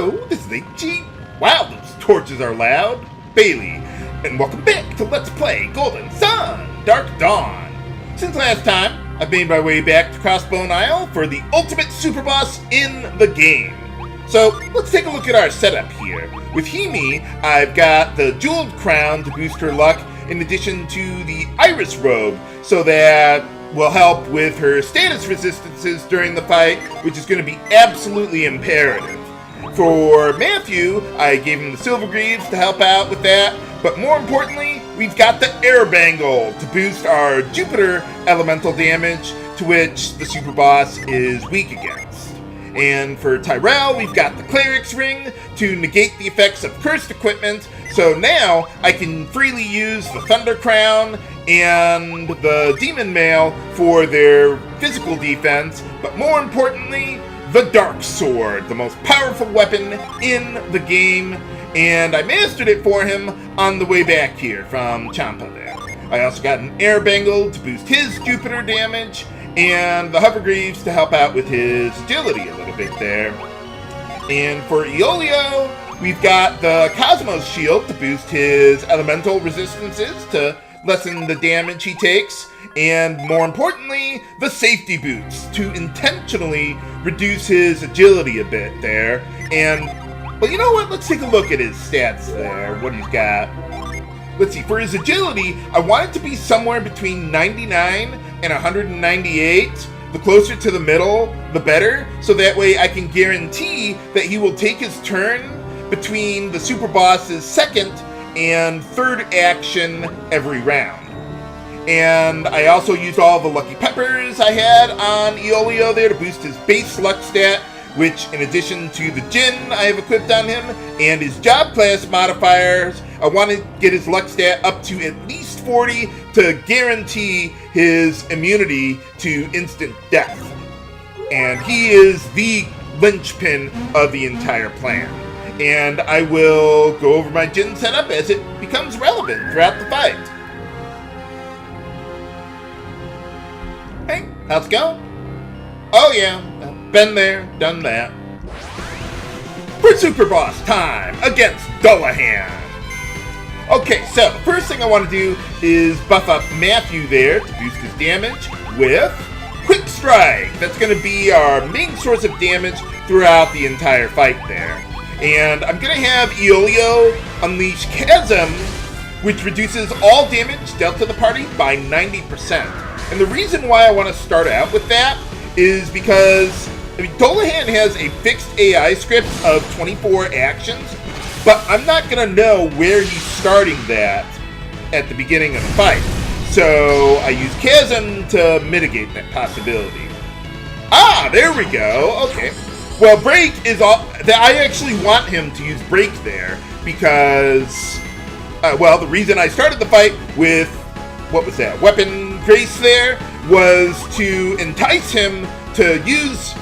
Hello, this is HG. Wow, those torches are loud. Bailey, and welcome back to Let's Play Golden Sun, Dark Dawn. Since last time, I've made my way back to Crossbone Isle for the ultimate super boss in the game. So, let's take a look at our setup here. With Himi, I've got the Jeweled Crown to boost her luck, in addition to the Iris Robe, so that will help with her status resistances during the fight, which is going to be absolutely imperative. For Matthew, I gave him the Silver Greaves to help out with that, but more importantly, we've got the Air Bangle to boost our Jupiter elemental damage, to which the super boss is weak against. And for Tyrell, we've got the Cleric's Ring to negate the effects of cursed equipment, so now I can freely use the Thunder Crown and the Demon Mail for their physical defense, but more importantly, the Dark Sword, the most powerful weapon in the game, and I mastered it for him on the way back here from Champa there. I also got an Air Bangle to boost his Jupiter damage, and the Hover Greaves to help out with his agility a little bit there. And for Eoleo, we've got the Cosmos Shield to boost his elemental resistances to lessen the damage he takes, and more importantly, the Safety Boots to intentionally reduce his agility a bit there. And, well, you know what? Let's take a look at his stats there, what he's got. Let's see, for his agility, I want it to be somewhere between 99 and 198. The closer to the middle, the better, so that way I can guarantee that he will take his turn between the super boss's second and third action every round. And I also used all the Lucky Peppers I had on Eoleo there to boost his base luck stat, which in addition to the Djinn I have equipped on him and his job class modifiers, I want to get his luck stat up to at least 40 to guarantee his immunity to instant death. And he is the linchpin of the entire plan. And I will go over my Djinn setup as it becomes relevant throughout the fight. Hey, how's it going? Oh yeah, been there, done that. For Super Boss time against Dullahan. Okay, so the first thing I want to do is buff up Matthew there to boost his damage with Quick Strike. That's going to be our main source of damage throughout the entire fight there. And I'm going to have Eoleo unleash Chasm, which reduces all damage dealt to the party by 90%. And the reason why I want to start out with that is because Dullahan has a fixed AI script of 24 actions, but I'm not going to know where he's starting that at the beginning of the fight. So I use Chasm to mitigate that possibility. Ah, there we go. Okay. Well, Break is all that I actually want him to use Break there because, well, the reason I started the fight with, what was that, Weapon Grace there, was to entice him to use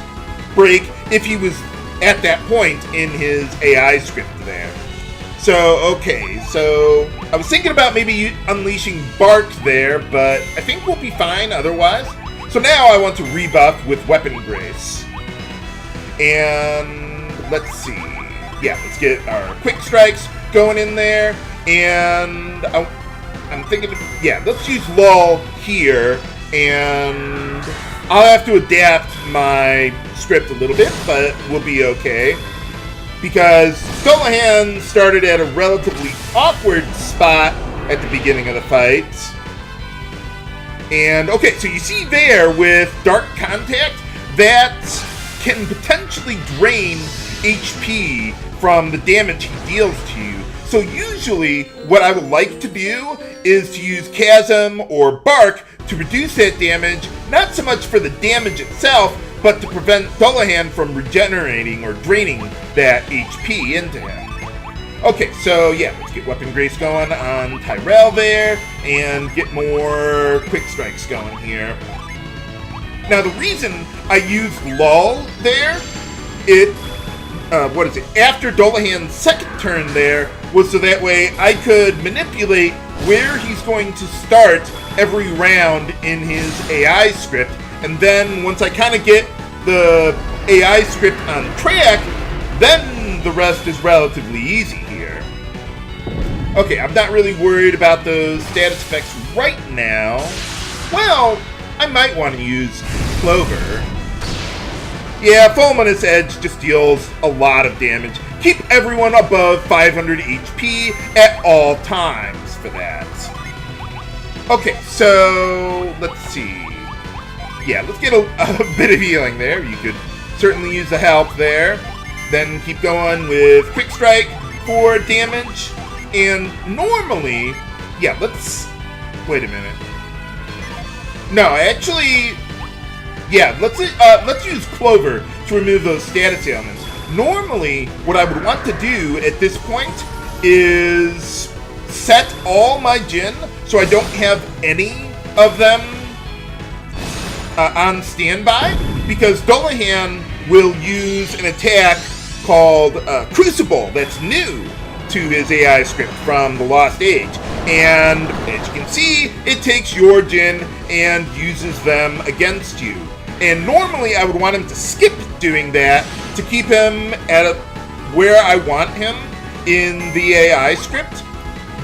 Break if he was at that point in his AI script there. So, okay, so I was thinking about maybe unleashing Bark there, but I think we'll be fine otherwise. So now I want to rebuff with Weapon Grace. And let's see. Yeah, let's get our Quick Strikes going in there. And I'm thinking, yeah, let's use Lull here. And I'll have to adapt my script a little bit, but we'll be okay. Because Dullahan started at a relatively awkward spot at the beginning of the fight. And, okay, so you see there with Dark Contact, that can potentially drain HP from the damage he deals to you. So usually what I would like to do is to use Chasm or Bark to reduce that damage, not so much for the damage itself, but to prevent Dullahan from regenerating or draining that HP into him. Okay, so yeah, let's get Weapon Grace going on Tyrell there, and get more Quick Strikes going here. Now the reason I used Lull there, after Dullahan's second turn there, was so that way I could manipulate where he's going to start every round in his AI script, and then once I kind of get the AI script on track, then the rest is relatively easy here. Okay, I'm not really worried about those status effects right now. Well, I might want to use Clover. Yeah, Fulminous Edge just deals a lot of damage. Keep everyone above 500 HP at all times for that. Okay, so let's see. Yeah, let's get a bit of healing there. You could certainly use the help there. Then keep going with Quick Strike for damage. And normally, yeah, let's... Wait a minute. No, actually... Yeah, let's use Clover to remove those status ailments. Normally, what I would want to do at this point is set all my Djinn so I don't have any of them on standby, because Dullahan will use an attack called Crucible that's new to his AI script from the Lost Age. And as you can see, it takes your Djinn and uses them against you. And normally I would want him to skip doing that to keep him at where I want him in the AI script.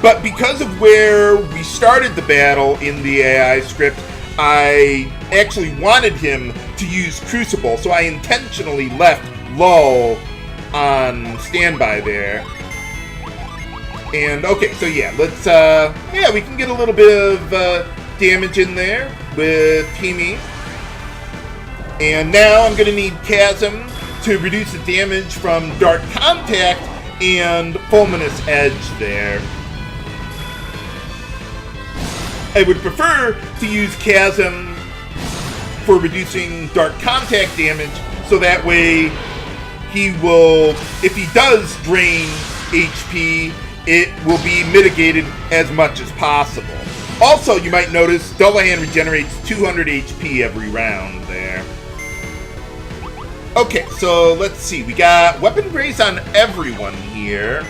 But because of where we started the battle in the AI script, I actually wanted him to use Crucible, so I intentionally left Lull on standby there. And okay, so yeah, let's yeah, we can get a little bit of damage in there with Himi. And now I'm gonna need Chasm to reduce the damage from Dark Contact and Fulminous Edge there. I would prefer to use Chasm for reducing Dark Contact damage, so that way he will, if he does drain HP, it will be mitigated as much as possible. Also, you might notice Dullahan regenerates 200 HP every round there. Okay, so let's see. We got Weapon Grace on everyone here.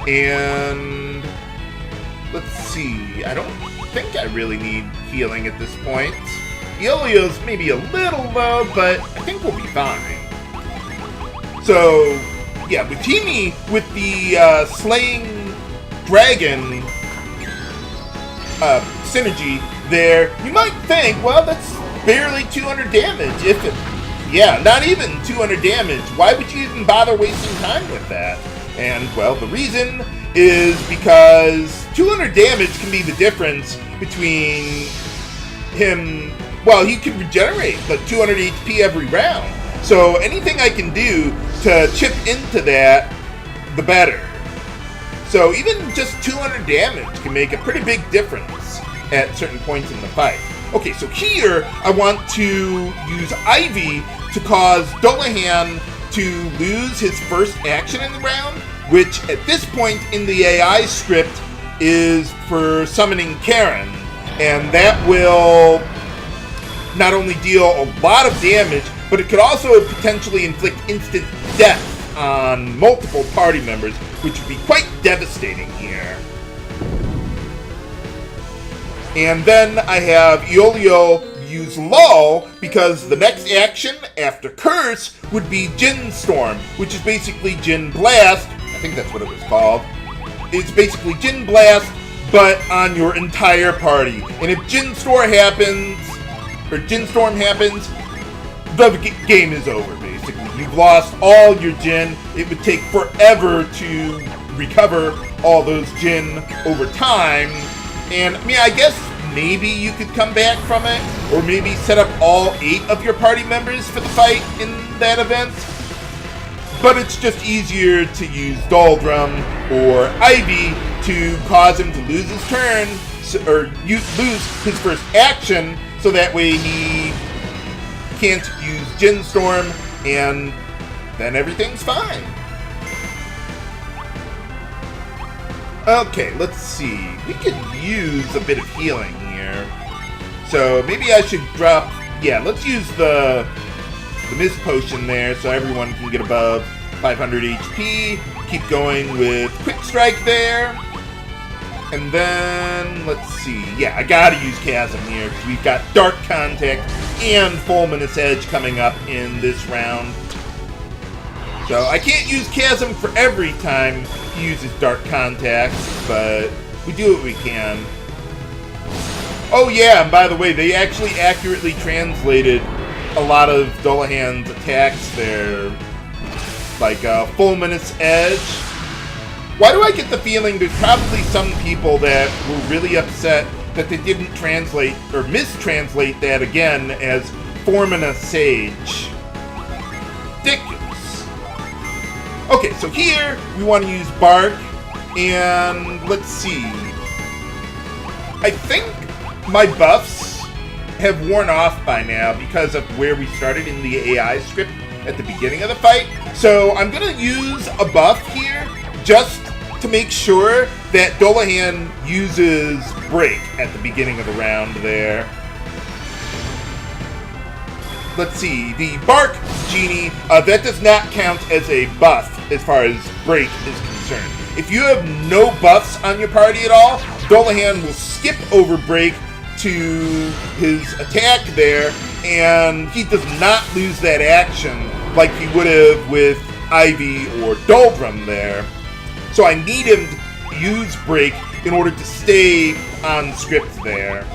And let's see. I don't think I really need healing at this point. Eoleo's maybe a little low, but I think we'll be fine. So, yeah, with Himi, with the Slaying Dragon synergy there, you might think, well, that's barely 200 damage. If it, yeah, not even 200 damage. Why would you even bother wasting time with that? And, well, the reason is because 200 damage can be the difference between him... Well, he can regenerate like 200 HP every round. So anything I can do to chip into that, the better. So even just 200 damage can make a pretty big difference at certain points in the fight. Okay, so here I want to use Ivy to cause Dullahan to lose his first action in the round, which at this point in the AI script is for summoning Karen. And that will not only deal a lot of damage, but it could also potentially inflict instant death on multiple party members, which would be quite devastating here. And then I have Eoleo use Lull, because the next action after Curse would be Djinn Storm, which is basically Djinn Blast. I think that's what it was called. It's basically Djinn Blast, but on your entire party. And if Djinn Storm happens, the game is over, basically. You've lost all your Djinn. It would take forever to recover all those Djinn over time. And, I mean, I guess maybe you could come back from it, or maybe set up all 8 of your party members for the fight in that event. But it's just easier to use Doldrum or Ivy to cause him to lose his turn, or lose his first action, so that way he can't use Djinn Storm, and then everything's fine. Okay, let's see. We could use a bit of healing here. So maybe I should drop... Yeah, let's use the Mist Potion there so everyone can get above 500 HP. Keep going with Quick Strike there. And then, let's see. Yeah, I gotta use Chasm here because we've got Dark Contact and Fulminous Edge coming up in this round. So I can't use Chasm for every time he uses Dark Contact, but we do what we can. Oh yeah, and by the way, they actually accurately translated a lot of Dullahan's attacks there. Like Fulminous Edge. Why do I get the feeling there's probably some people that were really upset that they didn't translate or mistranslate that again as Formina Sage? Ridiculous. Okay, so here we want to use Bark, and let's see. I think my buffs have worn off by now because of where we started in the AI script at the beginning of the fight. So I'm going to use a buff here just to make sure that Dullahan uses Break at the beginning of the round there. Let's see, the Bark Genie, that does not count as a buff as far as Break is concerned. If you have no buffs on your party at all, Dullahan will skip over Break to his attack there, and he does not lose that action like he would have with Ivy or Doldrum there. So I need him to use Break in order to stay on script there.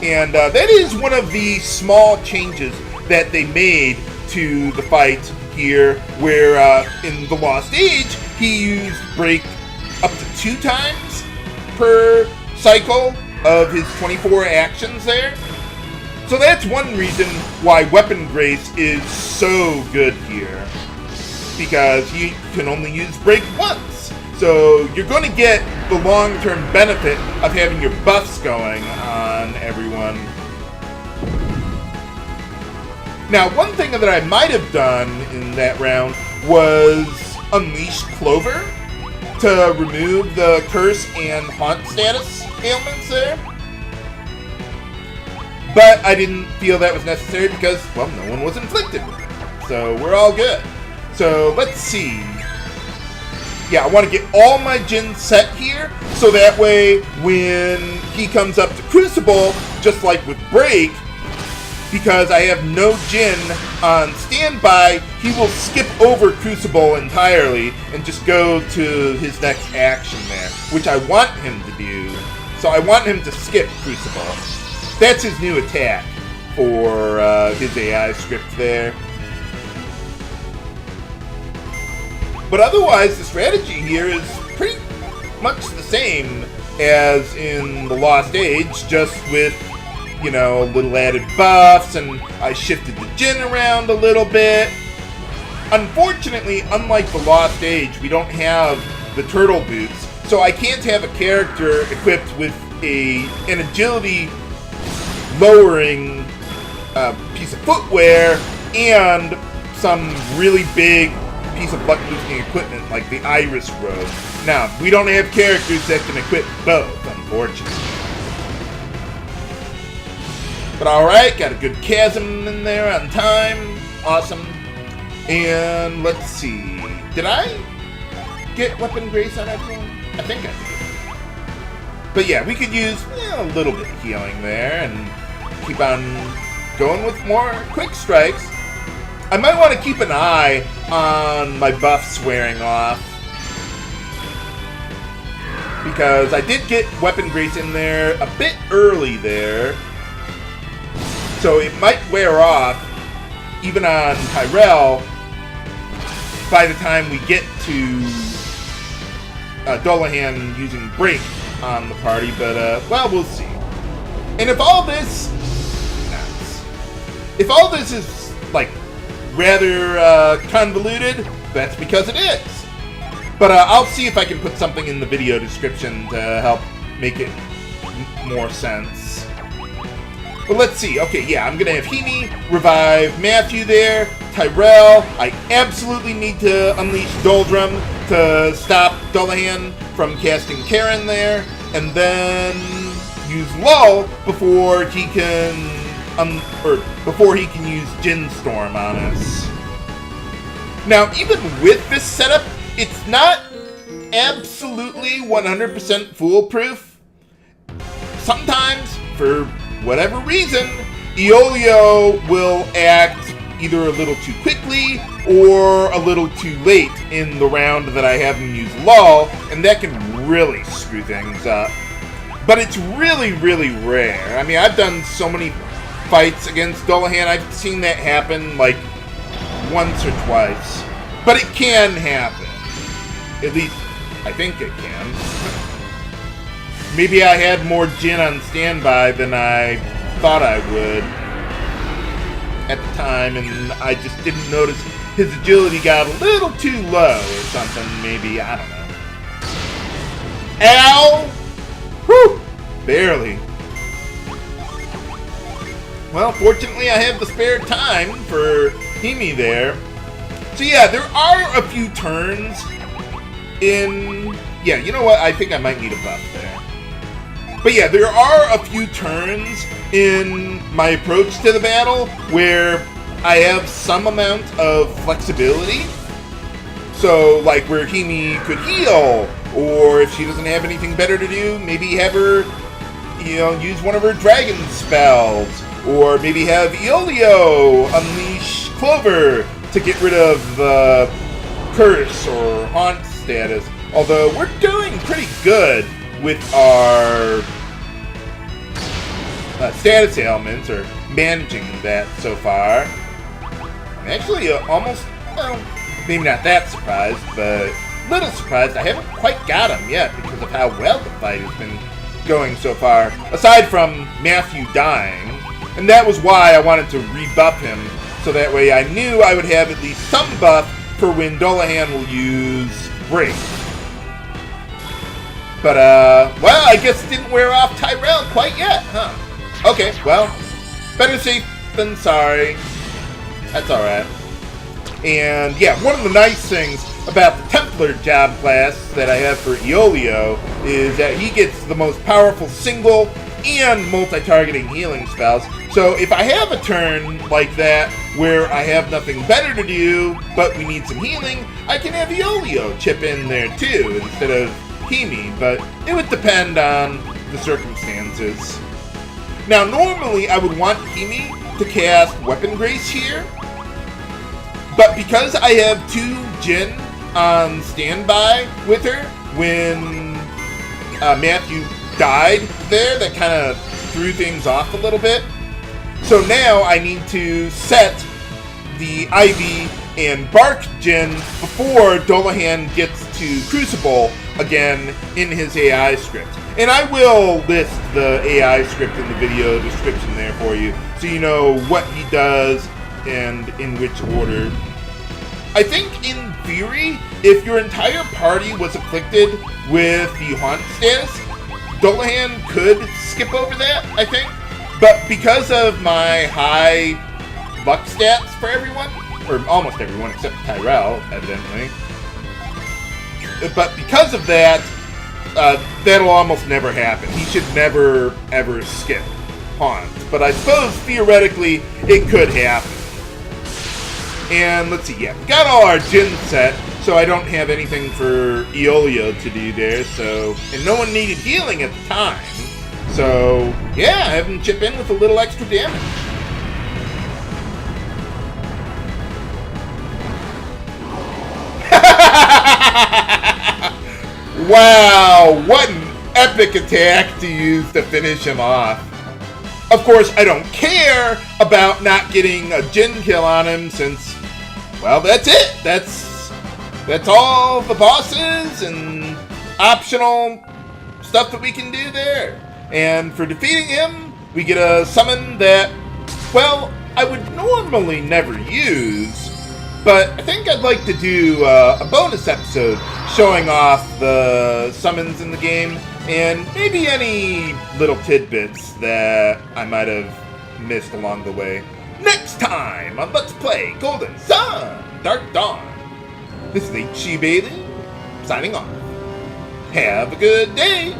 And that is one of the small changes that they made to the fight here, where in the Lost Age, he used Break up to 2 times per cycle of his 24 actions there. So that's one reason why Weapon Grace is so good here, because you can only use Break once. So you're going to get the long-term benefit of having your buffs going on everyone. Now, one thing that I might have done in that round was unleash Clover to remove the Curse and Haunt status ailments there. But I didn't feel that was necessary because, well, no one was inflicted with it. So we're all good. So let's see. Yeah, I want to get all my Djinn set here, so that way when he comes up to Crucible, just like with Break, because I have no Djinn on standby, he will skip over Crucible entirely and just go to his next action there, which I want him to do. So I want him to skip Crucible. That's his new attack for his AI script there. But otherwise, the strategy here is pretty much the same as in the Lost Age, just with, you know, little added buffs, and I shifted the Djinn around a little bit. Unfortunately, unlike the Lost Age, we don't have the turtle boots, so I can't have a character equipped with an agility lowering piece of footwear and some really big piece of luck-boosting equipment like the Iris Robe. Now, we don't have characters that can equip both, unfortunately. But alright, got a good Chasm in there on time. Awesome. And let's see. Did I get Weapon Grace on everyone? I think I did. But yeah, we could use a little bit of healing there and keep on going with more quick strikes. I might want to keep an eye on my buffs wearing off, because I did get Weapon Grace in there a bit early there, so it might wear off even on Tyrell by the time we get to Dullahan using Break on the party, but well, we'll see. And if all this is like rather convoluted, that's because it is. But I'll see if I can put something in the video description to help make it more sense. But let's see. Okay, yeah, I'm gonna have Himi revive Matthew there. Tyrell, I absolutely need to unleash Doldrum to stop Dullahan from casting Karen there, and then use Lull before he can use Djinn Storm on us. Now, even with this setup, it's not absolutely 100% foolproof. Sometimes, for whatever reason, Eoleo will act either a little too quickly or a little too late in the round that I have him use Lull, and that can really screw things up. But it's really, really rare. I mean, I've done so many fights against Dullahan, I've seen that happen like once or twice. But it can happen. At least, I think it can. Maybe I had more Djinn on standby than I thought I would at the time, and I just didn't notice his agility got a little too low or something, maybe, I don't know. Ow! Whew! Barely. Well, fortunately I have the spare time for Himi there. So yeah, there are a few turns in... Yeah, you know what? I think I might need a buff there. But yeah, there are a few turns in my approach to the battle where I have some amount of flexibility. So, like where Himi could heal, or if she doesn't have anything better to do, maybe have her, you know, use one of her dragon spells, or maybe have Eoleo unleash Clover to get rid of the curse or haunt status. Although we're doing pretty good with our status ailments, or managing that so far. I'm actually almost, well, maybe not that surprised, but a little surprised I haven't quite got him yet because of how well the fight has been going so far, aside from Matthew dying. And that was why I wanted to rebuff him, so that way I knew I would have at least some buff for when Dullahan will use Break. But, well, I guess it didn't wear off Tyrell quite yet, huh? Okay, well, better safe than sorry. That's alright. And, yeah, one of the nice things about the Templar job class that I have for Eoleo is that he gets the most powerful single and multi-targeting healing spells. So if I have a turn like that where I have nothing better to do, but we need some healing, I can have Eoleo chip in there too, instead of Himi, but it would depend on the circumstances. Now, normally I would want Himi to cast Weapon Grace here, but because I have 2 Djinn on standby with her when Matthew died there, that kind of threw things off a little bit. So now I need to set the Ivy and Bark Djinn before Dullahan gets to Crucible again in his AI script. And I will list the AI script in the video description there for you, so you know what he does and in which order. I think, in theory, if your entire party was afflicted with the Haunt status, Dullahan could skip over that, I think. But because of my high luck stats for everyone, or almost everyone except Tyrell, evidently, but because of that, that'll almost never happen. He should never, ever skip Haunt. But I suppose, theoretically, it could happen. And let's see, yeah, we got all our Djinn set, so I don't have anything for Eoleo to do there, so, and no one needed healing at the time. So, yeah, have him chip in with a little extra damage. Wow, what an epic attack to use to finish him off. Of course, I don't care about not getting a Djinn kill on him since, well, that's it. That's all the bosses and optional stuff that we can do there. And for defeating him, we get a summon that, well, I would normally never use, but I think I'd like to do a bonus episode showing off the summons in the game and maybe any little tidbits that I might have missed along the way. Next time on Let's Play Golden Sun, Dark Dawn. This is HC Bailey, signing off. Have a good day.